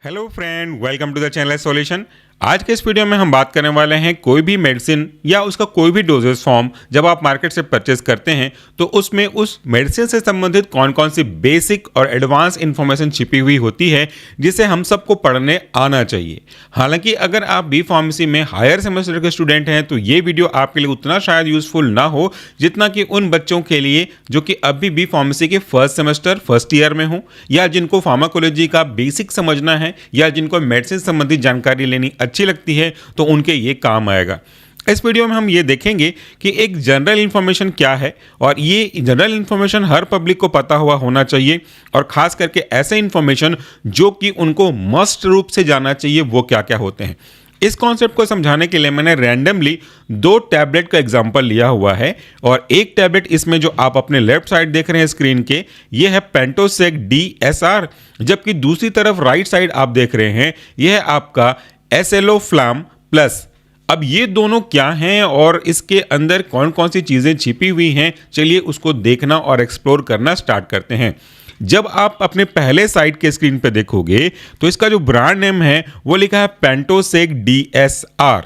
Hello friend, welcome to the channel solution. आज के इस वीडियो में हम बात करने वाले हैं कोई भी मेडिसिन या उसका कोई भी डोजेस फॉर्म जब आप मार्केट से परचेज करते हैं तो उसमें उस मेडिसिन से संबंधित कौन कौन सी बेसिक और एडवांस इंफॉर्मेशन छिपी हुई होती है जिसे हम सबको पढ़ने आना चाहिए। हालांकि अगर आप बी फार्मेसी में हायर सेमेस्टर के स्टूडेंट हैं तो ये वीडियो आपके लिए उतना शायद यूजफुल ना हो जितना कि उन बच्चों के लिए जो कि अभी बी फार्मेसी के फर्स्ट सेमेस्टर फर्स्ट ईयर में हो, या जिनको फार्माकोलॉजी का बेसिक समझना है, या जिनको मेडिसिन संबंधित जानकारी लेनी अच्छी लगती है, तो उनके ये काम आएगा। इस वीडियो में हम ये देखेंगे कि एक जनरल इन्फॉर्मेशन क्या है, और ये जनरल इन्फॉर्मेशन हर पब्लिक को पता हुआ होना चाहिए, और खास करके ऐसे इन्फॉर्मेशन जो कि उनको मस्ट रूप से जानना चाहिए वो क्या क्या होते हैं। इस कॉन्सेप्ट को समझाने के लिए मैंने रैंडमली दो टैबलेट का एग्जांपल लिया हुआ है, और एक टैबलेट इसमें जो आप अपने लेफ्ट साइड देख रहे हैं स्क्रीन के, ये है पेंटोसेक DSR, जबकि दूसरी तरफ राइट साइड आप देख रहे हैं यह है आपका एसेलोफ्लाम प्लस। अब ये दोनों क्या हैं और इसके अंदर कौन कौन सी चीज़ें छिपी हुई हैं, चलिए उसको देखना और एक्सप्लोर करना स्टार्ट करते हैं। जब आप अपने पहले साइड के स्क्रीन पे देखोगे तो इसका जो ब्रांड नेम है वो लिखा है पेंटोसेक DSR।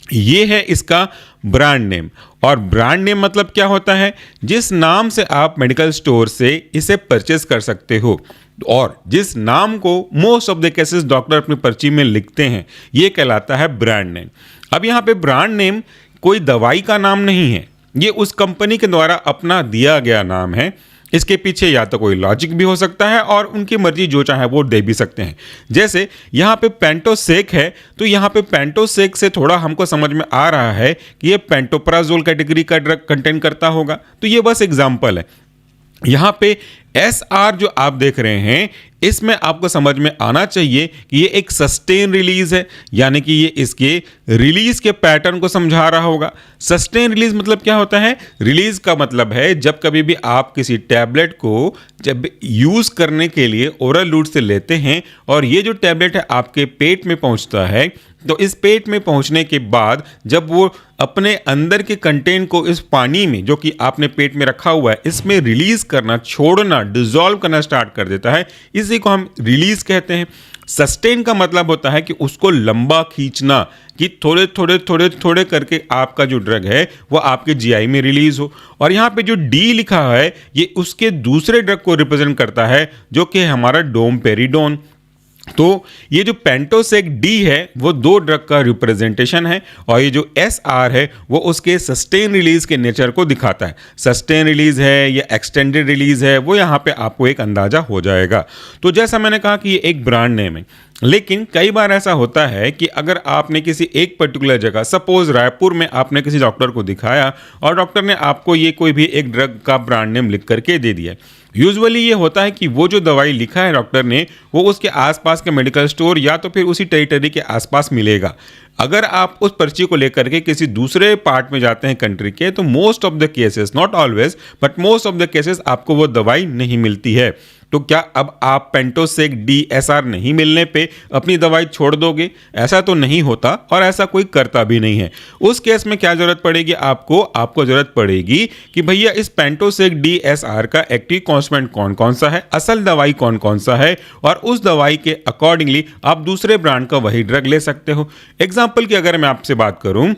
ये है इसका ब्रांड नेम, और ब्रांड नेम मतलब क्या होता है? जिस नाम से आप मेडिकल स्टोर से इसे परचेज कर सकते हो और जिस नाम को most of the cases doctor अपनी पर्ची में लिखते हैं, ये कहलाता है ब्रांड नेम। अब यहाँ पे ब्रांड नेम कोई दवाई का नाम नहीं है, ये उस कंपनी के द्वारा अपना दिया गया नाम है। इसके पीछे या तो कोई लॉजिक भी हो सकता है और उनकी मर्जी जो चाहे वो दे भी सकते हैं। जैसे यहाँ पे पेंटोसेक है तो यहाँ पे पेंटोसेक से थोड़ा हमको समझ में आ रहा है कि ये पेंटोप्राजोल कैटेगरी का ड्रग कंटेन करता होगा, तो ये बस एग्जाम्पल है। यहाँ पे SR जो आप देख रहे हैं इसमें आपको समझ में आना चाहिए कि ये एक सस्टेन रिलीज है, यानी कि ये इसके रिलीज के पैटर्न को समझा रहा होगा। सस्टेन रिलीज मतलब क्या होता है? रिलीज का मतलब है जब कभी भी आप किसी टैबलेट को जब यूज करने के लिए ओरल रूट से लेते हैं और ये जो टैबलेट है आपके पेट में पहुंचता है, तो इस पेट में पहुंचने के बाद जब वो अपने अंदर के कंटेंट को इस पानी में जो कि आपने पेट में रखा हुआ है इसमें रिलीज करना, छोड़ना, डिसॉल्व करना स्टार्ट कर देता है, इसी को हम रिलीज कहते हैं। सस्टेन का मतलब होता है कि उसको लंबा खींचना, कि थोड़े थोड़े थोड़े थोड़े करके आपका जो ड्रग है वो आपके जीआई में रिलीज हो। और यहाँ पे जो डी लिखा है ये उसके दूसरे ड्रग को रिप्रेजेंट करता है जो कि हमारा डोमपेरिडोन। तो ये जो पेंटोसेक D है वो दो ड्रग का रिप्रेजेंटेशन है, और ये जो SR है वो उसके सस्टेन रिलीज के नेचर को दिखाता है। सस्टेन रिलीज है या एक्सटेंडेड रिलीज है वो यहाँ पे आपको एक अंदाजा हो जाएगा। तो जैसा मैंने कहा कि ये एक ब्रांड नेम है, लेकिन कई बार ऐसा होता है कि अगर आपने किसी एक पर्टिकुलर जगह, सपोज रायपुर में आपने किसी डॉक्टर को दिखाया और डॉक्टर ने आपको ये कोई भी एक ड्रग का ब्रांड नेम लिख करके दे दिया। यूजुअली ये होता है कि वो जो दवाई लिखा है डॉक्टर ने वो उसके आसपास के मेडिकल स्टोर या तो फिर उसी टेरिटरी के आसपास मिलेगा। अगर आप उस पर्ची को लेकर के किसी दूसरे पार्ट में जाते हैं कंट्री के, तो most of the cases, not always but most of the cases, आपको वो दवाई नहीं मिलती है। तो क्या अब आप पेंटोसेक DSR नहीं मिलने पे अपनी दवाई छोड़ दोगे? ऐसा तो नहीं होता और ऐसा कोई करता भी नहीं है। उस केस में क्या जरूरत पड़ेगी आपको जरूरत पड़ेगी कि भैया इस पेंटोसेक DSR का एक्टिव कॉन्स्टिट्यूएंट कौन कौन सा है, असल दवाई कौन कौन सा है, और उस दवाई के अकॉर्डिंगली आप दूसरे ब्रांड का वही ड्रग ले सकते हो। एग्जाम्पल की अगर मैं आपसे बात करूं,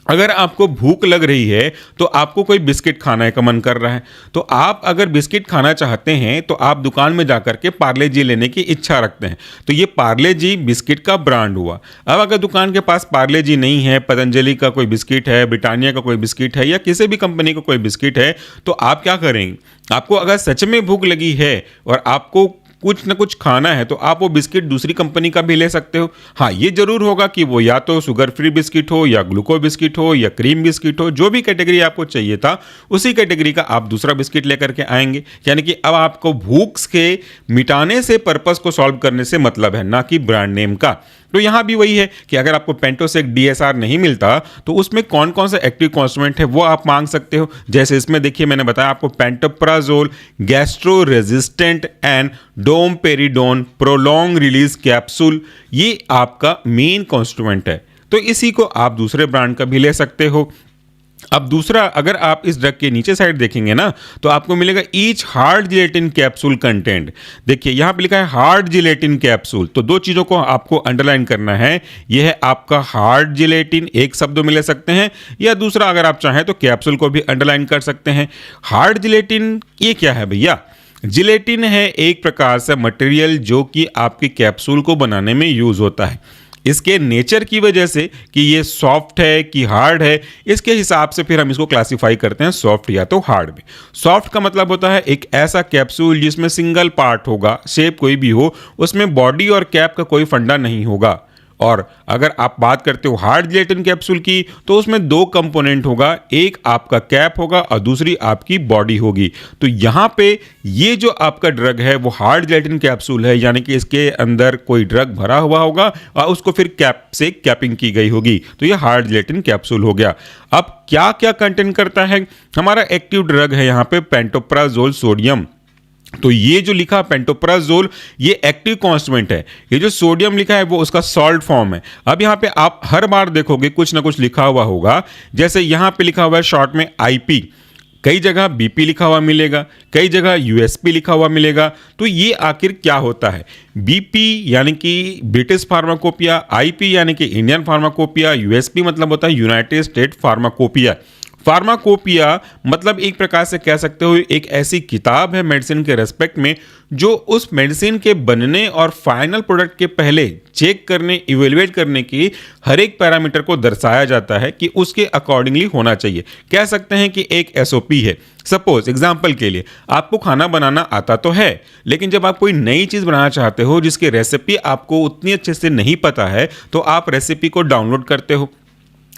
अगर आपको भूख लग रही है तो आपको कोई बिस्किट खाने का मन कर रहा है, तो आप अगर बिस्किट खाना चाहते हैं तो आप दुकान में जाकर के पार्ले जी लेने की इच्छा रखते हैं, तो ये पार्ले जी बिस्किट का ब्रांड हुआ। अब अगर दुकान के पास पार्ले जी नहीं है, पतंजलि का कोई बिस्किट है, ब्रिटानिया का कोई बिस्किट है, या किसी भी कंपनी का कोई बिस्किट है, तो आप क्या करेंगे? आपको अगर सच में भूख लगी है और आपको कुछ ना कुछ खाना है तो आप वो बिस्किट दूसरी कंपनी का भी ले सकते हो। हाँ, ये जरूर होगा कि वो या तो शुगर फ्री बिस्किट हो, या ग्लूको बिस्किट हो, या क्रीम बिस्किट हो, जो भी कैटेगरी आपको चाहिए था उसी कैटेगरी का आप दूसरा बिस्किट लेकर के आएंगे। यानी कि अब आपको भूख के मिटाने से, पर्पस को सॉल्व करने से मतलब है, ना कि ब्रांड नेम का। तो यहाँ भी वही है कि अगर आपको पेंटोसेक DSR नहीं मिलता तो उसमें कौन कौन सा एक्टिव कॉन्स्टिट्यूएंट है वो आप मांग सकते हो। जैसे इसमें देखिए मैंने बताया आपको pantoprazole, gastro resistant and domperidone prolong release capsule, ये आपका मेन कॉन्स्टिट्यूएंट है। तो इसी को आप दूसरे ब्रांड का भी ले सकते हो। अब दूसरा, अगर आप इस ड्रग के नीचे साइड देखेंगे ना, तो आपको मिलेगा each hard gelatin capsule content. देखिए यहाँ पे लिखा है हार्ड जिलेटिन कैप्सूल, तो दो चीज़ों को आपको अंडरलाइन करना है। यह है आपका हार्ड जिलेटिन, एक शब्द में ले सकते हैं, या दूसरा अगर आप चाहें तो कैप्सूल को भी अंडरलाइन कर सकते हैं। हार्ड जिलेटिन ये क्या है भैया? जिलेटिन है एक प्रकार से मटेरियल जो कि आपकी कैप्सूल को बनाने में यूज़ होता है। इसके नेचर की वजह से कि ये सॉफ्ट है कि हार्ड है, इसके हिसाब से फिर हम इसको क्लासिफाई करते हैं सॉफ्ट या तो हार्ड में। सॉफ्ट का मतलब होता है एक ऐसा कैप्सूल जिसमें सिंगल पार्ट होगा, शेप कोई भी हो, उसमें बॉडी और कैप का कोई फंडा नहीं होगा। और अगर आप बात करते हो हार्ड जिलेटिन कैप्सूल की, तो उसमें दो कंपोनेंट होगा, एक आपका कैप होगा और दूसरी आपकी बॉडी होगी। तो यहाँ पे ये जो आपका ड्रग है वो हार्ड जिलेटिन कैप्सूल है, यानी कि इसके अंदर कोई ड्रग भरा हुआ होगा और उसको फिर कैप से कैपिंग की गई होगी, तो ये हार्ड जिलेटिन कैप्सूल हो गया। अब क्या क्या कंटेंट करता है हमारा एक्टिव ड्रग? है यहाँ पे पेंटोप्राजोल सोडियम। तो ये जो लिखा पेंटोप्राजोल, ये एक्टिव कॉन्स्टिट्यूएंट है। ये जो सोडियम लिखा है वो उसका सॉल्ट फॉर्म है। अब यहाँ पे आप हर बार देखोगे कुछ ना कुछ लिखा हुआ होगा, जैसे यहाँ पे लिखा हुआ है शॉर्ट में आईपी, कई जगह बीपी लिखा हुआ मिलेगा, कई जगह यूएसपी लिखा हुआ मिलेगा। तो ये आखिर क्या होता है? बीपी यानी कि ब्रिटिश फार्माकोपिया, आईपी यानी कि इंडियन फार्माकोपिया, यूएसपी मतलब होता है यूनाइटेड स्टेट फार्माकोपिया। फार्माकोपिया मतलब एक प्रकार से कह सकते हो एक ऐसी किताब है मेडिसिन के रेस्पेक्ट में, जो उस मेडिसिन के बनने और फाइनल प्रोडक्ट के पहले चेक करने, इवेल्युएट करने की हर एक पैरामीटर को दर्शाया जाता है कि उसके अकॉर्डिंगली होना चाहिए। कह सकते हैं कि एक एसओपी है। सपोज एग्जाम्पल के लिए आपको खाना बनाना आता तो है, लेकिन जब आप कोई नई चीज़ बनाना चाहते हो जिसकी रेसिपी आपको उतनी अच्छे से नहीं पता है, तो आप रेसिपी को डाउनलोड करते हो।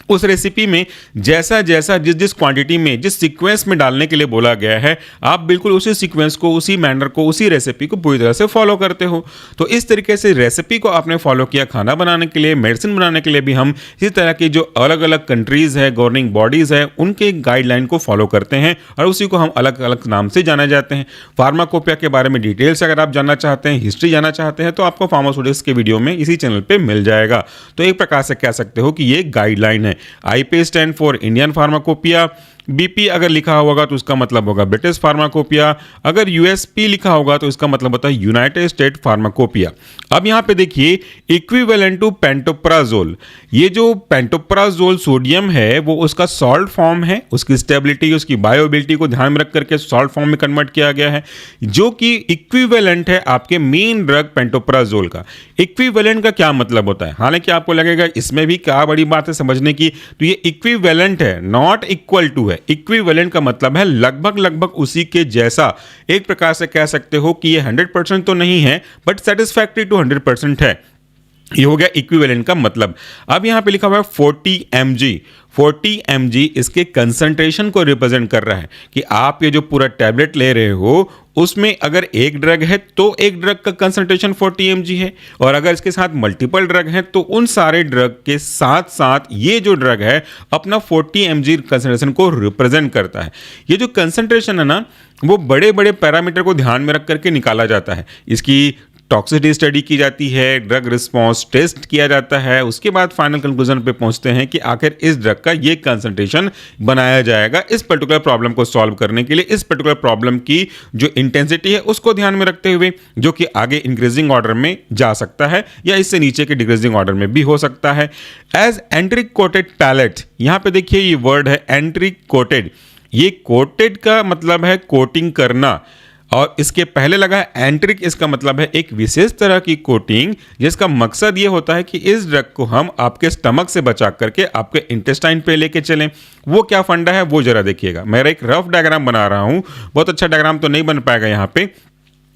उस रेसिपी में जैसा जैसा जिस जिस क्वांटिटी में, जिस सीक्वेंस में डालने के लिए बोला गया है, आप बिल्कुल उसी सीक्वेंस को, उसी मैनर को, उसी रेसिपी को पूरी तरह से फॉलो करते हो। तो इस तरीके से रेसिपी को आपने फॉलो किया खाना बनाने के लिए, मेडिसिन बनाने के लिए भी हम इसी तरह की जो अलग अलग कंट्रीज़ है, गवर्निंग बॉडीज़ है, उनके गाइडलाइन को फॉलो करते हैं और उसी को हम अलग अलग नाम से जाना जाते हैं। फार्माकोपिया के बारे में डिटेल्स अगर आप जानना चाहते हैं, हिस्ट्री जानना चाहते हैं, तो आपको फार्मास्यूटिक्स के वीडियो में इसी चैनल पर मिल जाएगा। तो एक प्रकार से कह सकते हो कि ये गाइडलाइन है। IP stand for Indian pharmacopoeia, BP अगर लिखा होगा तो उसका मतलब होगा ब्रिटिश फार्माकोपिया, अगर यूएसपी लिखा होगा तो इसका मतलब होता है यूनाइटेड स्टेट फार्माकोपिया। अब यहाँ पे देखिए इक्विवेलेंट टू पेंटोप्राजोल, ये जो पेंटोप्राजोल सोडियम है वो उसका सॉल्ट फॉर्म है, उसकी स्टेबिलिटी, उसकी बायोबिलिटी को ध्यान में रख करके सॉल्ट फॉर्म में कन्वर्ट किया गया है, जो कि इक्विवेलेंट है आपके मेन ड्रग पेंटोप्राजोल का। इक्विवेलेंट का क्या मतलब होता है? हालांकि आपको लगेगा इसमें भी क्या बड़ी बात है समझने की, तो ये इक्विवेलेंट है, नॉट इक्वल टू है। इक्विवेलेंट का मतलब है लगभग लगभग उसी के जैसा। एक प्रकार से कह सकते हो कि ये 100% तो नहीं है, बट सेटिस्फैक्टरी टू 100% है। ये हो गया इक्विवेलेंट का मतलब। अब यहां पे लिखा हुआ है 40 mg। 40 mg इसके कंसंट्रेशन को रिप्रेजेंट कर रहा है कि आप ये जो पूरा टैबलेट ले रहे हो उसमें अगर एक ड्रग है तो एक ड्रग का कंसंट्रेशन 40 mg है, और अगर इसके साथ मल्टीपल ड्रग हैं तो उन सारे ड्रग के साथ साथ ये जो ड्रग है अपना 40 mg कंसंट्रेशन को रिप्रेजेंट करता है। ये जो कंसंट्रेशन है ना, वो बड़े बड़े पैरामीटर को ध्यान में रख करके निकाला जाता है। इसकी टॉक्सिसिटी स्टडी की जाती है, ड्रग रिस्पॉन्स टेस्ट किया जाता है, उसके बाद फाइनल कंक्लूजन पे पहुंचते हैं कि आखिर इस ड्रग का ये कंसंट्रेशन बनाया जाएगा इस पर्टिकुलर प्रॉब्लम को सॉल्व करने के लिए, इस पर्टिकुलर प्रॉब्लम की जो इंटेंसिटी है उसको ध्यान में रखते हुए, जो कि आगे इंक्रीजिंग ऑर्डर में जा सकता है या इससे नीचे के डिक्रीजिंग ऑर्डर में भी हो सकता है। एज एंट्रिक कोटेड पैलेट, यहाँ पे देखिए ये वर्ड है एंट्रिक कोटेड। ये कोटेड का मतलब है कोटिंग करना, और इसके पहले लगा है एंट्रिक, इसका मतलब है एक विशेष तरह की कोटिंग जिसका मकसद ये होता है कि इस ड्रग को हम आपके स्टमक से बचा करके आपके इंटेस्टाइन पे लेके चलें। वो क्या फंडा है वो जरा देखिएगा। मैं एक रफ डायग्राम बना रहा हूँ, बहुत अच्छा डायग्राम तो नहीं बन पाएगा यहाँ पे,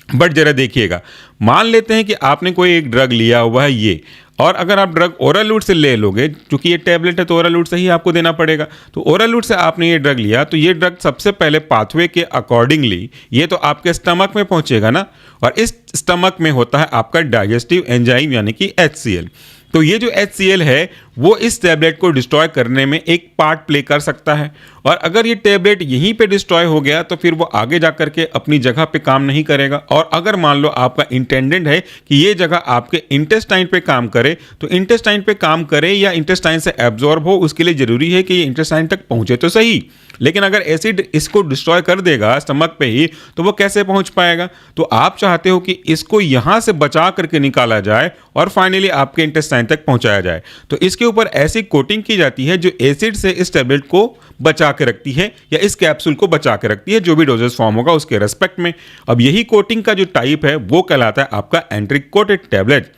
बट जरा देखिएगा। मान लेते हैं कि आपने कोई एक ड्रग लिया हुआ है ये, और अगर आप ड्रग ओरल रूट से ले लोगे, क्योंकि ये टैबलेट है तो ओरल रूट से ही आपको देना पड़ेगा, तो ओरल रूट से आपने ये ड्रग लिया तो ये ड्रग सबसे पहले पाथवे के अकॉर्डिंगली ये तो आपके स्टमक में पहुंचेगा ना, और इस स्टमक में होता है आपका डाइजेस्टिव एंजाइम यानी कि HCl। तो ये जो HCl है वो इस टैबलेट को डिस्ट्रॉय करने में एक पार्ट प्ले कर सकता है। और अगर ये टैबलेट यहीं पे डिस्ट्रॉय हो गया तो फिर वो आगे जा करके अपनी जगह पे काम नहीं करेगा। और अगर मान लो आपका इंटेंडेंट है कि ये जगह आपके इंटेस्टाइन पे काम करे, तो इंटेस्टाइन पे काम करे या इंटेस्टाइन से एब्जॉर्ब हो, उसके लिए जरूरी है कि ये इंटेस्टाइन तक पहुंचे तो सही। लेकिन अगर एसिड इसको डिस्ट्रॉय कर देगा स्टमक पे ही, तो वो कैसे पहुंच पाएगा? तो आप चाहते हो कि इसको यहां से बचा करके निकाला जाए और फाइनली आपके इंटेस्टाइन तक पहुंचाया जाए। तो इसके ऊपर ऐसी कोटिंग की जाती है जो एसिड से इस टैबलेट को बचा के रखती है या इस कैप्सूल को बचा के रखती है, जो भी डोजेस फॉर्म होगा उसके रेस्पेक्ट में। अब यही कोटिंग का जो टाइप है वो कहलाता है आपका एंट्रिक कोटेड टैबलेट।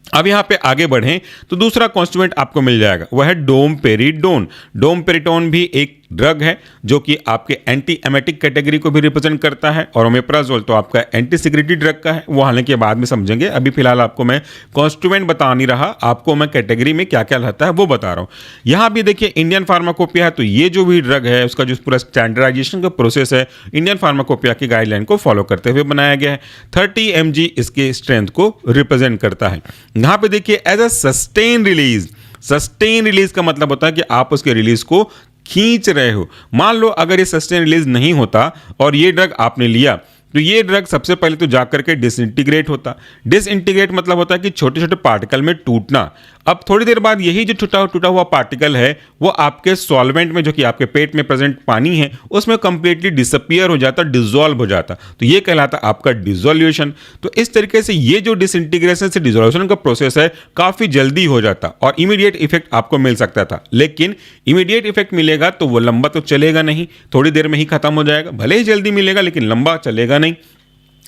अब यहां पे आगे बढ़ें तो दूसरा कॉन्स्टिट्यूएंट आपको मिल जाएगा, वह है डोमपेरिडोन। डोमपेरिडोन भी एक ड्रग है जो कि आपके एंटी एमेटिक कैटेगरी को भी रिप्रेजेंट करता है, और ओमेप्राजोल तो आपका एंटी सिक्रेटरी ड्रग का है, वो हालांकि बाद में समझेंगे। अभी फिलहाल आपको मैं कॉन्स्टिट्यूएंट बता नहीं रहा, आपको मैं कैटेगरी में क्या क्या रहता है वो बता रहा हूं। यहां भी देखिए इंडियन फार्माकोपिया है, तो ये जो भी ड्रग है उसका जो पूरा स्टैंडर्डाइजेशन का प्रोसेस है इंडियन फार्माकोपिया की गाइडलाइन को फॉलो करते हुए बनाया गया है। 30 mg इसके स्ट्रेंथ को रिप्रेजेंट करता है। यहां पे देखिए as a sustain release, sustain release का मतलब होता है कि आप उसके रिलीज को खींच रहे हो। मान लो अगर ये सस्टेन रिलीज नहीं होता और ये ड्रग आपने लिया, तो ये ड्रग सबसे पहले तो जाकर के डिसइंटीग्रेट होता। डिसइंटीग्रेट मतलब होता है कि छोटे छोटे पार्टिकल में टूटना। अब थोड़ी देर बाद यही जो टूटा हुआ पार्टिकल है वो आपके सॉल्वेंट में, जो कि आपके पेट में प्रेजेंट पानी है, उसमें कंप्लीटली डिसअपियर हो जाता, डिसॉल्व हो जाता। तो ये कहलाता आपका डिसोल्यूशन। तो इस तरीके से ये जो डिसइंटीग्रेशन से डिसोल्यूशन का प्रोसेस है काफी जल्दी हो जाता और इमीडिएट इफेक्ट आपको मिल सकता था। लेकिन इमीडिएट इफेक्ट मिलेगा तो वो लंबा तो चलेगा नहीं, थोड़ी देर में ही खत्म हो जाएगा। भले ही जल्दी मिलेगा लेकिन लंबा चलेगा नहीं।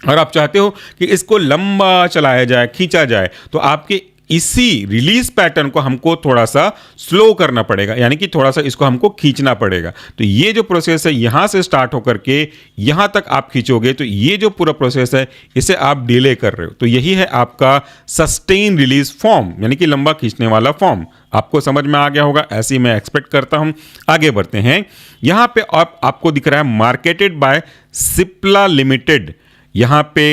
और आप चाहते हो कि इसको लंबा चलाया जाए, खींचा जाए, तो आपके इसी रिलीज पैटर्न को हमको थोड़ा सा स्लो करना पड़ेगा, यानी कि थोड़ा सा इसको हमको खींचना पड़ेगा। तो ये जो प्रोसेस है यहां से स्टार्ट होकर के यहां तक आप खींचोगे, तो ये जो पूरा प्रोसेस है इसे आप डिले कर रहे हो। तो यही है आपका सस्टेन रिलीज फॉर्म, यानी कि लंबा खींचने वाला फॉर्म। आपको समझ में आ गया होगा, ऐसे ही मैं एक्सपेक्ट करता हूं। आगे बढ़ते हैं। यहां पे आपको दिख रहा है मार्केटेड बाय सिप्ला लिमिटेड। यहां पे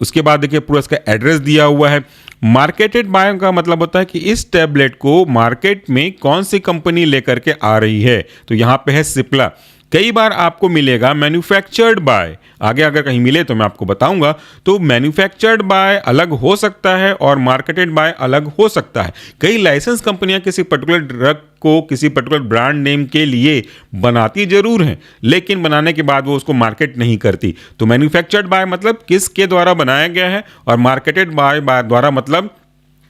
उसके बाद देखिए पूरा इसका एड्रेस दिया हुआ है। मार्केटेड बाय का मतलब होता है कि इस टैबलेट को मार्केट में कौन सी कंपनी लेकर के आ रही है। तो यहां पे है सिप्ला। कई बार आपको मिलेगा मैन्युफैक्चर्ड बाय, आगे अगर कहीं मिले तो मैं आपको बताऊंगा। तो मैन्युफैक्चर्ड बाय अलग हो सकता है और मार्केटेड बाय अलग हो सकता है। कई लाइसेंस कंपनियां किसी पर्टिकुलर ड्रग को किसी पर्टिकुलर ब्रांड नेम के लिए बनाती जरूर हैं, लेकिन बनाने के बाद वो उसको मार्केट नहीं करती। तो मैन्युफैक्चर्ड बाय मतलब किसके द्वारा बनाया गया है, और मार्केटेड बाय द्वारा मतलब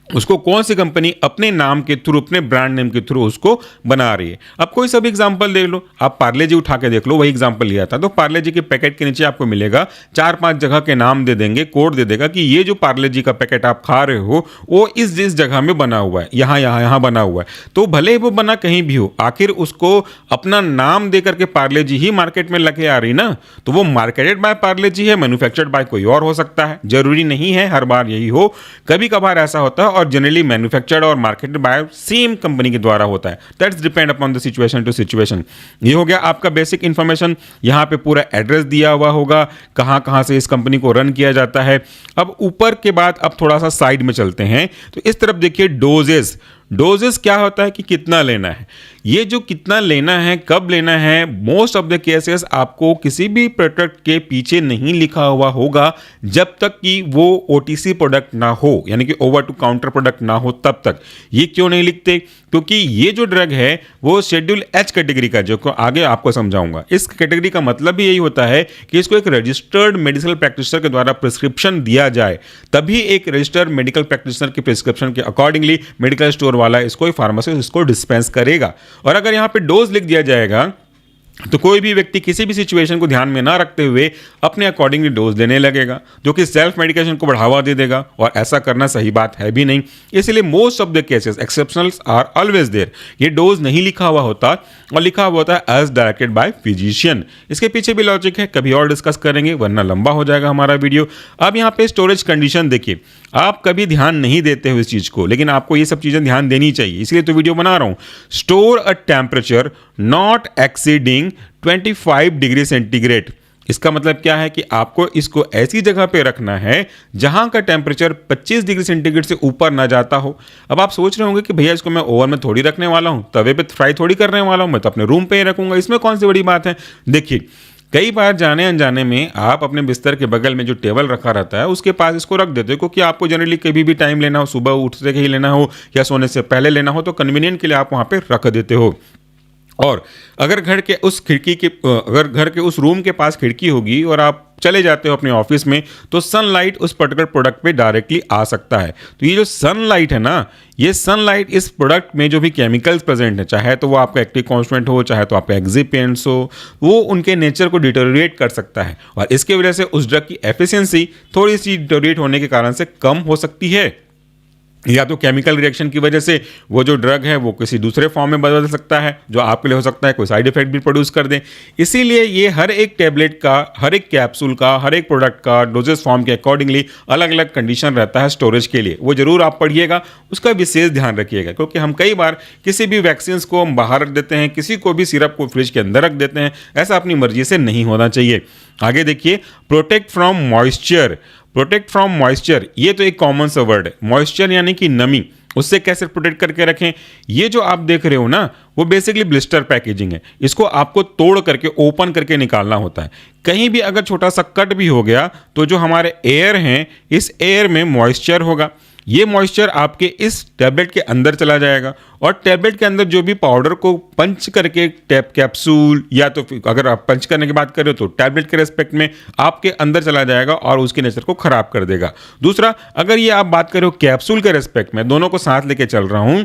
उसको कौन सी कंपनी अपने नाम के थ्रू, अपने ब्रांड नेम के थ्रू उसको बना रही है। अब कोई सा भी एग्जांपल देख लो, आप पार्ले जी उठा के देख लो, वही एग्जांपल लिया था। तो पार्ले जी के पैकेट के नीचे आपको मिलेगा 4-5 जगह के नाम दे देंगे, कोड दे देगा कि ये जो पार्ले जी का पैकेट आप खा रहे हो वो इस जगह में बना हुआ है, यहाँ बना हुआ है। तो भले ही वो बना कहीं भी हो, आखिर उसको अपना नाम दे करके पार्ले जी ही मार्केट में लगे आ रही ना, तो वो मार्केटेड बाय पार्ले जी है, मैन्युफैक्चर्ड बाय कोई और हो सकता है। जरूरी नहीं है हर बार यही हो, कभी कभार ऐसा होता है, और जनरली मैन्युफैक्चर्ड और मार्केटेड बाय सेम कंपनी के द्वारा होता है। That's depend upon the situation to situation. ये हो गया आपका बेसिक इंफॉर्मेशन। यहां पे पूरा एड्रेस दिया हुआ होगा, कहां से इस कंपनी को रन किया जाता है। अब ऊपर के बाद अब थोड़ा सा साइड में चलते हैं, तो इस तरफ देखिए डोजेस। डोजेस क्या होता है कि कितना लेना है। ये जो कितना लेना है, कब लेना है, मोस्ट ऑफ द केसेस आपको किसी भी प्रोडक्ट के पीछे नहीं लिखा हुआ होगा जब तक कि वो ओटीसी प्रोडक्ट ना हो, यानी कि ओवर टू काउंटर प्रोडक्ट ना हो तब तक। ये क्यों नहीं लिखते? क्योंकि ये जो ड्रग है वो शेड्यूल एच कैटेगरी का, जो आगे आपको समझाऊंगा। इस कैटेगरी का मतलब भी यही होता है कि इसको एक रजिस्टर्ड मेडिकल प्रैक्टिशनर के द्वारा प्रिस्क्रिप्शन दिया जाए, तभी एक रजिस्टर्ड मेडिकल प्रैक्टिशनर की प्रिस्क्रिप्शन के अकॉर्डिंगली मेडिकल स्टोर वाला इसको, फार्मासिस्ट इसको डिस्पेंस करेगा। और अगर यहां पे डोज लिख दिया जाएगा तो कोई भी व्यक्ति किसी भी सिचुएशन को ध्यान में ना रखते हुए अपने अकॉर्डिंगली डोज देने लगेगा, जो कि सेल्फ मेडिकेशन को बढ़ावा दे देगा, और ऐसा करना सही बात है भी नहीं। इसलिए most of the cases, exceptionals are always there, ये डोज नहीं लिखा हुआ होता और लिखा हुआ होता है एज डायरेक्टेड बाय फिजिशियन। इसके पीछे भी लॉजिक है, कभी और डिस्कस करेंगे वरना लंबा हो जाएगा हमारा वीडियो। अब यहाँ पे स्टोरेज कंडीशन देखिए, आप कभी ध्यान नहीं देते हो इस चीज को, लेकिन आपको ये सब चीजें ध्यान देनी चाहिए, इसलिए तो वीडियो बना रहा हूं। Store a temperature not exceeding 25 degree centigrade. इसका मतलब क्या है कि आपको इसको ऐसी जगह पे रखना है जहां का टेम्परेचर 25 डिग्री सेंटीग्रेड से ऊपर ना जाता हो। अब आप सोच रहे होंगे कि भैया इसको मैं ओवन में थोड़ी रखने वाला हूं, तवे पे फ्राई थोड़ी करने वाला हूं, मैं तो अपने रूम पे ही रखूंगा, इसमें कौन सी बड़ी बात है। देखिए, कई बार जाने अनजाने में आप अपने बिस्तर के बगल में जो टेबल रखा रहता है उसके पास इसको रख देते हो, क्योंकि आपको जनरली कभी भी टाइम लेना हो, सुबह उठते ही लेना हो या सोने से पहले लेना हो, तो कन्वीनियंट के लिए आप वहां पे रख देते हो। और अगर अगर घर के उस रूम के पास खिड़की होगी और आप चले जाते हो अपने ऑफिस में, तो सनलाइट उस पर्टिकुलर प्रोडक्ट पे डायरेक्टली आ सकता है। तो ये जो सनलाइट है ना, ये सनलाइट इस प्रोडक्ट में जो भी केमिकल्स प्रेजेंट है, चाहे तो वो आपका एक्टिव कॉन्स्टिट्यूएंट हो, चाहे तो आपका एक्सिपिएंट्स हो, वो उनके नेचर को डिटोरिएट कर सकता है और इसके वजह से उस ड्रग की एफिशिएंसी थोड़ी सी डिटोरिएट होने के कारण से कम हो सकती है, या तो केमिकल रिएक्शन की वजह से वो जो ड्रग है वो किसी दूसरे फॉर्म में बदल सकता है जो आपके लिए हो सकता है कोई साइड इफेक्ट भी प्रोड्यूस कर दे। इसीलिए ये हर एक टैबलेट का, हर एक कैप्सूल का, हर एक प्रोडक्ट का डोजेस फॉर्म के अकॉर्डिंगली अलग अलग कंडीशन रहता है स्टोरेज के लिए। वो जरूर आप पढ़िएगा, उसका विशेष ध्यान रखिएगा, क्योंकि हम कई बार किसी भी वैक्सीन को हम बाहर रख देते हैं, किसी को भी सिरप को फ्रिज के अंदर रख देते हैं। ऐसा अपनी मर्जी से नहीं होना चाहिए। आगे देखिए, protect from moisture. Protect from moisture, ये तो एक कॉमन सा वर्ड है। मॉइस्चर यानी कि नमी, उससे कैसे प्रोटेक्ट करके रखें। ये जो आप देख रहे हो ना, वो बेसिकली ब्लिस्टर पैकेजिंग है। इसको आपको तोड़ करके ओपन करके निकालना होता है। कहीं भी अगर छोटा सा कट भी हो गया तो जो हमारे एयर हैं, इस एयर में मॉइस्चर होगा। ये मॉइस्चर आपके इस टैबलेट के अंदर चला जाएगा और टैबलेट के अंदर जो भी पाउडर को पंच करके कैप्सूल, या तो अगर आप पंच करने की बात करें तो टैबलेट के रेस्पेक्ट में आपके अंदर चला जाएगा और उसके नेचर को खराब कर देगा। दूसरा, अगर ये आप बात करो कैप्सूल के रेस्पेक्ट में, दोनों को साथ लेके चल रहा हूं,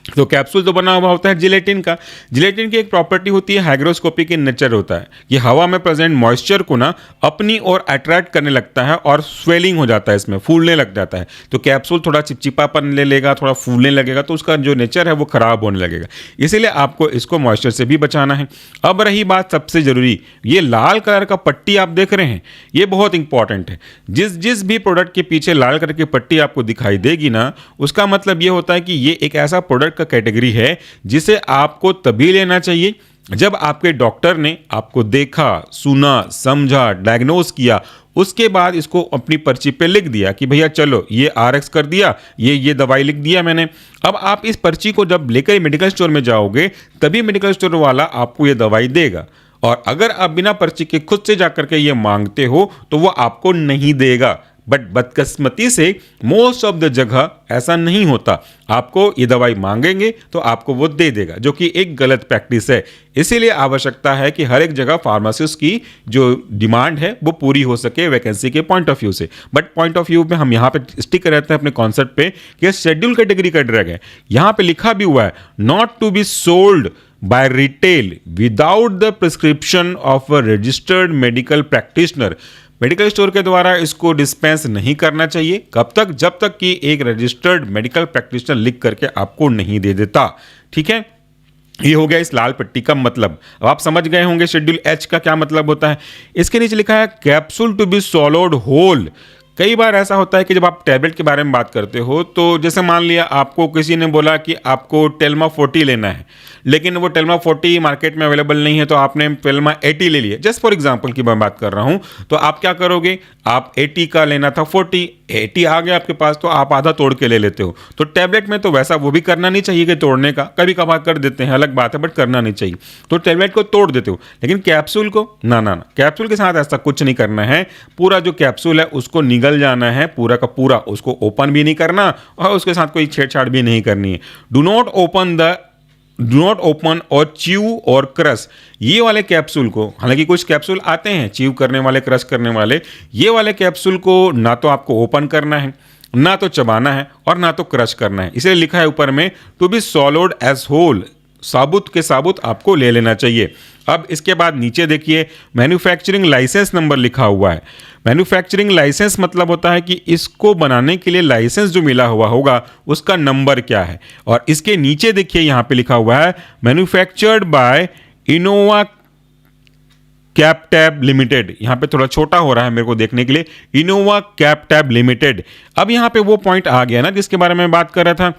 तो कैप्सूल तो बना हुआ होता है जिलेटिन का। जिलेटिन की एक प्रॉपर्टी होती है, हाइग्रोस्कोपिक इन नेचर होता है। ये हवा में प्रेजेंट मॉइस्चर को ना अपनी ओर अट्रैक्ट करने लगता है और स्वेलिंग हो जाता है, इसमें फूलने लग जाता है। तो कैप्सूल थोड़ा चिपचिपापन ले लेगा, थोड़ा फूलने लगेगा, तो उसका जो नेचर है वो खराब होने लगेगा। इसीलिए आपको इसको मॉइस्चर से भी बचाना है। अब रही बात सबसे जरूरी, ये लाल कलर का पट्टी आप देख रहे हैं, ये बहुत इंपॉर्टेंट है। जिस जिस भी प्रोडक्ट के पीछे लाल कलर की पट्टी आपको दिखाई देगी ना, उसका मतलब ये होता है कि ये एक ऐसा प्रोडक्ट का कैटेगरी है जिसे आपको तभी लेना चाहिए जब आपके डॉक्टर ने आपको देखा, सुना, समझा, डायग्नोज किया, उसके बाद इसको अपनी पर्ची पे लिख दिया कि भैया चलो ये आरएक्स कर दिया, ये दवाई लिख दिया मैंने। अब आप इस पर्ची को जब लेकर मेडिकल स्टोर में जाओगे, तभी मेडिकल स्टोर वाला आपको ये दवाई देगा। और अगर आप बिना पर्ची के खुद से जाकर के ये मांगते हो तो वो आपको नहीं देगा। बट बदकिस्मती से मोस्ट ऑफ द जगह ऐसा नहीं होता। आपको ये दवाई मांगेंगे तो आपको वो दे देगा, जो कि एक गलत प्रैक्टिस है। इसीलिए आवश्यकता है कि हर एक जगह फार्मासिस्ट की जो डिमांड है वो पूरी हो सके वैकेंसी के पॉइंट ऑफ व्यू से। बट पॉइंट ऑफ व्यू में हम यहाँ पे स्टिक रहते हैं अपने कॉन्सेप्ट पे कि शेड्यूल कैटेगरी का ड्रग है। यहाँ पे लिखा भी हुआ है, not to be sold by retail without the prescription of a registered medical practitioner. Medical store के द्वारा इसको डिस्पेंस नहीं करना चाहिए कब तक, जब तक कि एक रजिस्टर्ड मेडिकल प्रैक्टिशनर लिख करके आपको नहीं दे देता। ठीक है, ये हो गया इस लाल पट्टी का मतलब। अब आप समझ गए होंगे शेड्यूल एच का क्या मतलब होता है। इसके नीचे लिखा है capsule to be swallowed whole. कई बार ऐसा होता है कि जब आप टैबलेट के बारे में बात करते हो, तो जैसे मान लिया आपको किसी ने बोला कि आपको टेल्मा 40 लेना है, लेकिन वो टेल्मा 40 मार्केट में अवेलेबल नहीं है, तो आपने टेल्मा 80 ले लिया। जस्ट फॉर एग्जांपल की मैं बात कर रहा हूं, तो आप क्या करोगे, आप 80 का लेना था, 80 आ गया आपके पास, तो आप आधा तोड़ के ले लेते हो। तो टैबलेट में तो वैसा वो भी करना नहीं चाहिए कि तोड़ने का, कभी कभार कर देते हैं, अलग बात है, बट करना नहीं चाहिए। तो टैबलेट को तोड़ देते हो, लेकिन कैप्सूल को ना, कैप्सूल के साथ ऐसा कुछ नहीं करना है। पूरा जो कैप्सूल है उसको निगल जाना है, पूरा का पूरा, उसको ओपन भी नहीं करना और उसके साथ कोई छेड़छाड़ भी नहीं करनी है। डू नॉट ओपन और च्यू और क्रश। ये वाले कैप्सूल को, हालांकि कुछ कैप्सूल आते हैं च्यू करने वाले, क्रश करने वाले, ये वाले कैप्सूल को ना तो आपको ओपन करना है, ना तो चबाना है और ना तो क्रश करना है। इसलिए लिखा है ऊपर में to be swallowed as whole, साबुत के साबुत आपको ले लेना चाहिए। अब इसके बाद नीचे देखिए, मैन्युफैक्चरिंग लाइसेंस नंबर लिखा हुआ है। मैन्युफैक्चरिंग लाइसेंस मतलब होता है कि इसको बनाने के लिए लाइसेंस जो मिला हुआ होगा उसका नंबर क्या है। और इसके नीचे देखिए यहाँ पे लिखा हुआ है manufactured by Innova Captab limited. यहाँ पे थोड़ा छोटा हो रहा है मेरे को देखने के लिए, इनोवा कैपटैब लिमिटेड। अब यहाँ पे वो पॉइंट आ गया ना जिसके बारे में बात कर रहा था।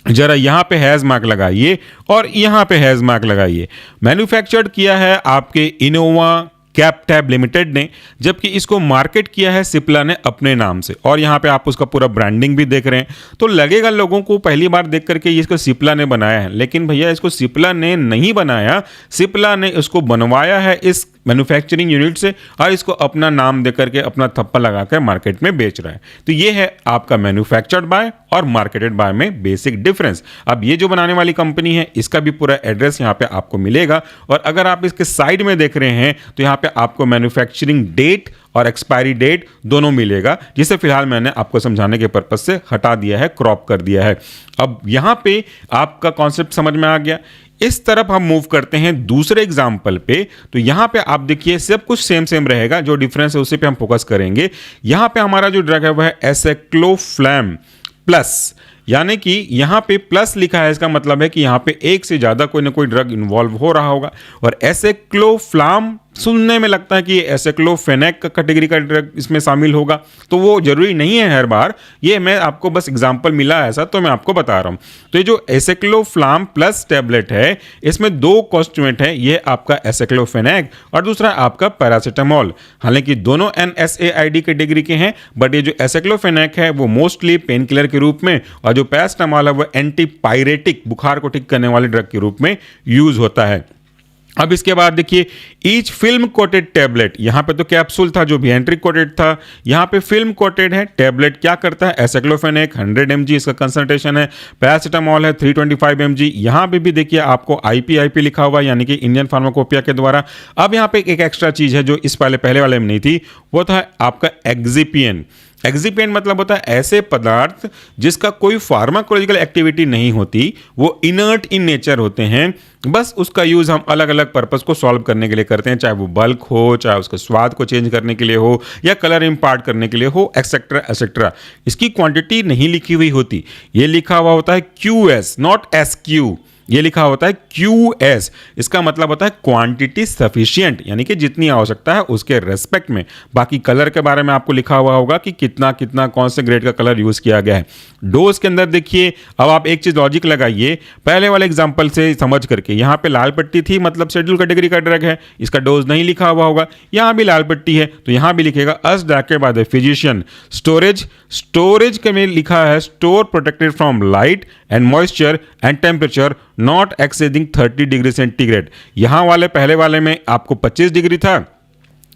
जरा यहाँ पे हैज मार्क लगाइए और यहाँ पे हैज मार्क लगाइए। मैन्युफैक्चर्ड किया है आपके इनोवा कैपटैब लिमिटेड ने, जबकि इसको मार्केट किया है सिप्ला ने अपने नाम से। और यहाँ पे आप उसका पूरा ब्रांडिंग भी देख रहे हैं, तो लगेगा लोगों को पहली बार देख करके ये इसको सिप्ला ने बनाया है, लेकिन भैया इसको सिप्ला ने नहीं बनाया, सिप्ला ने इसको बनवाया है इस मैन्युफैक्चरिंग यूनिट से और इसको अपना नाम देकर के अपना थप्पा लगाकर मार्केट में बेच रहा है। तो ये है आपका मैन्युफैक्चर्ड बाय और मार्केटेड बाय में बेसिक डिफरेंस। अब ये जो बनाने वाली कंपनी है इसका भी पूरा एड्रेस यहाँ पे आपको मिलेगा, और अगर आप इसके साइड में देख रहे हैं तो यहाँ पे आपको मैन्युफैक्चरिंग डेट और एक्सपायरी डेट दोनों मिलेगा, जिसे फिलहाल मैंने आपको समझाने के पर्पज से हटा दिया है, क्रॉप कर दिया है। अब यहाँ पे आपका कॉन्सेप्ट समझ में आ गया। इस तरफ हम मूव करते हैं दूसरे एग्जाम्पल पे, तो यहां पे आप देखिए सब कुछ सेम रहेगा, जो डिफरेंस है उसी पे हम फोकस करेंगे। यहां पे हमारा जो ड्रग है वह है एसेक्लोफ्लैम प्लस, यानी कि यहां पे प्लस लिखा है, इसका मतलब है कि यहां पे एक से ज्यादा कोई ना कोई ड्रग इन्वॉल्व हो रहा होगा। और एसेक्लोफ्लैम सुनने में लगता है कि एसेक्लोफेनेक का कैटेगरी का ड्रग इसमें शामिल होगा, तो वो जरूरी नहीं है हर बार, ये मैं आपको बस एग्जांपल मिला ऐसा तो मैं आपको बता रहा हूं। तो ये जो एसेक्लोफ्लैम प्लस टैबलेट है इसमें दो कॉन्स्टिट्यूएंट है, ये आपका एसेक्लोफेनेक और दूसरा आपका पैरासीटामोल। हालांकि दोनों NSAID कैटेगरी के हैं, बट ये जो एसेक्लोफेनेक है वो मोस्टली पेन किलर के रूप में, और जो पैरासीटामोल है वो एंटीपायरेटिक बुखार को ठीक करने वाले ड्रग के रूप में यूज होता है। अब इसके बाद देखिए ईच फिल्म कोटेड टैबलेट, यहां पे तो कैप्सूल था जो भी एंट्री कोटेड था, यहां पे फिल्म कोटेड है। टैबलेट क्या करता है, एसेक्लोफेनेक 100 mg इसका कंसंट्रेशन है, पैरासीटामोल है 325 mg। यहां पे भी देखिए आपको IP लिखा हुआ है, यानी कि इंडियन फार्माकोपिया के द्वारा। अब यहां पे एक एक्स्ट्रा चीज है जो इस पहले वाले में नहीं थी, वो था आपका एक्जिपियन। एक्जिपिएंट मतलब होता है ऐसे पदार्थ जिसका कोई फार्माकोलॉजिकल एक्टिविटी नहीं होती, वो इनर्ट इन नेचर होते हैं, बस उसका यूज हम अलग अलग पर्पस को सॉल्व करने के लिए करते हैं, चाहे वो बल्क हो, चाहे उसके स्वाद को चेंज करने के लिए हो, या कलर इम्पार्ट करने के लिए हो, एक्सेट्रा एक्सेट्रा। इसकी क्वांटिटी नहीं लिखी हुई होती, ये लिखा हुआ होता है QS, नॉट SQ, ये लिखा होता है QS। इसका मतलब होता है क्वांटिटी सफिशिएंट, यानी कि जितनी आवश्यकता है उसके रेस्पेक्ट में। बाकी कलर के बारे में आपको लिखा हुआ होगा कि कितना कितना कौन से ग्रेड का कलर यूज किया गया है। डोज के अंदर देखिए, अब आप एक चीज लॉजिक लगाइए पहले वाले एग्जांपल से समझ करके। यहां पे लाल पट्टी थी, मतलब शेड्यूल कैटेगरी का ड्रग है, इसका डोज नहीं लिखा हुआ होगा। यहां भी लाल पट्टी है तो यहां भी लिखेगा as directed by the physician. Storage के में लिखा है store protected from light and moisture and temperature not exceeding 30 degree centigrade. यहां वाले पहले वाले में आपको 25 डिग्री था,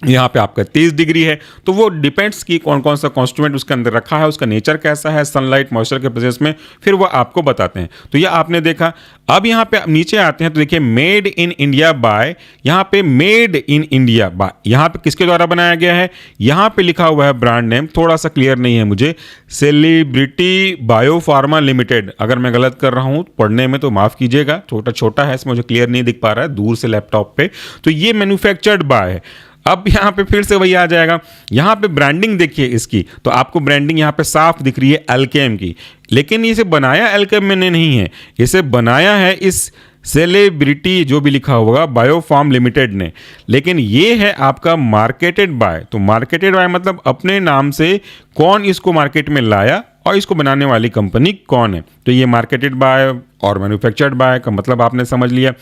यहाँ पे आपका 30 डिग्री है, तो वो डिपेंड्स कि कौन कौन सा कॉन्स्टिट्यूएंट उसके अंदर रखा है, उसका नेचर कैसा है, सनलाइट मॉइस्चर के प्रेजेंस में, फिर वो आपको बताते हैं। तो ये आपने देखा। अब यहाँ पे नीचे आते हैं तो देखिए मेड इन इंडिया बाय, यहाँ पे मेड इन इंडिया बाय, यहाँ पे किसके द्वारा बनाया गया है, यहाँ पे लिखा हुआ है ब्रांड नेम, थोड़ा सा क्लियर नहीं है मुझे, सेलिब्रिटी बायोफार्मा लिमिटेड। अगर मैं गलत कर रहा हूँ पढ़ने में तो माफ कीजिएगा, छोटा है इसमें, मुझे क्लियर नहीं दिख पा रहा है दूर से लैपटॉप पे। तो ये मैन्युफैक्चर्ड बाय है। अब यहाँ पे फिर से वही आ जाएगा, यहाँ पे ब्रांडिंग देखिए इसकी, तो आपको ब्रांडिंग यहाँ पे साफ दिख रही है अल्केम की, लेकिन इसे बनाया अल्केम में नहीं है, इसे बनाया है इस सेलिब्रिटी जो भी लिखा होगा बायोफार्म लिमिटेड ने, लेकिन ये है आपका मार्केटेड बाय। तो मार्केटेड बाय मतलब अपने नाम से कौन इसको मार्केट में लाया और इसको बनाने वाली कंपनी कौन है। तो ये मार्केटेड बाय और मैन्युफैक्चर्ड बाय का मतलब आपने समझ लिया।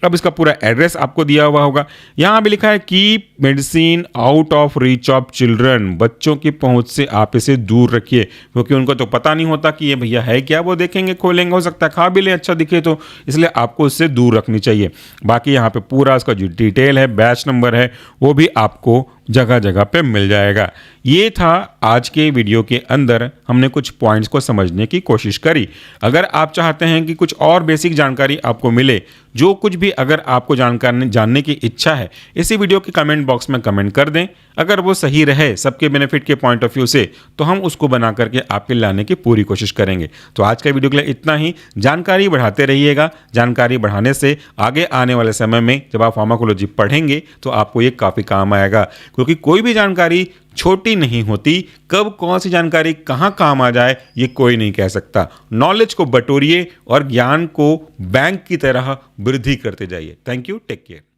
अब इसका पूरा एड्रेस आपको दिया हुआ होगा, यहाँ भी लिखा है keep medicine out of reach of children, बच्चों की पहुंच से आप इसे दूर रखिए, क्योंकि उनको तो पता नहीं होता कि ये भैया है क्या, वो देखेंगे खोलेंगे, हो सकता है खा भी ले अच्छा दिखे तो, इसलिए आपको इससे दूर रखनी चाहिए। बाकी यहाँ पे पूरा इसका जो डिटेल है, बैच नंबर है, वो भी आपको जगह जगह पे मिल जाएगा। ये था आज के वीडियो के अंदर, हमने कुछ पॉइंट्स को समझने की कोशिश करी। अगर आप चाहते हैं कि कुछ और बेसिक जानकारी आपको मिले, जो कुछ भी अगर आपको जानने की इच्छा है, इसी वीडियो के कमेंट बॉक्स में कमेंट कर दें। अगर वो सही रहे सबके बेनिफिट के पॉइंट ऑफ व्यू से, तो हम उसको बना करके आपके लाने की पूरी कोशिश करेंगे। तो आज के वीडियो के लिए इतना ही। जानकारी बढ़ाते रहिएगा, जानकारी बढ़ाने से आगे आने वाले समय में जब आप फार्माकोलॉजी पढ़ेंगे तो आपको ये काफ़ी काम आएगा, क्योंकि कोई भी जानकारी छोटी नहीं होती, कब कौन सी जानकारी कहाँ काम आ जाए ये कोई नहीं कह सकता। नॉलेज को बटोरिए और ज्ञान को बैंक की तरह वृद्धि करते जाइए। Thank you, take care.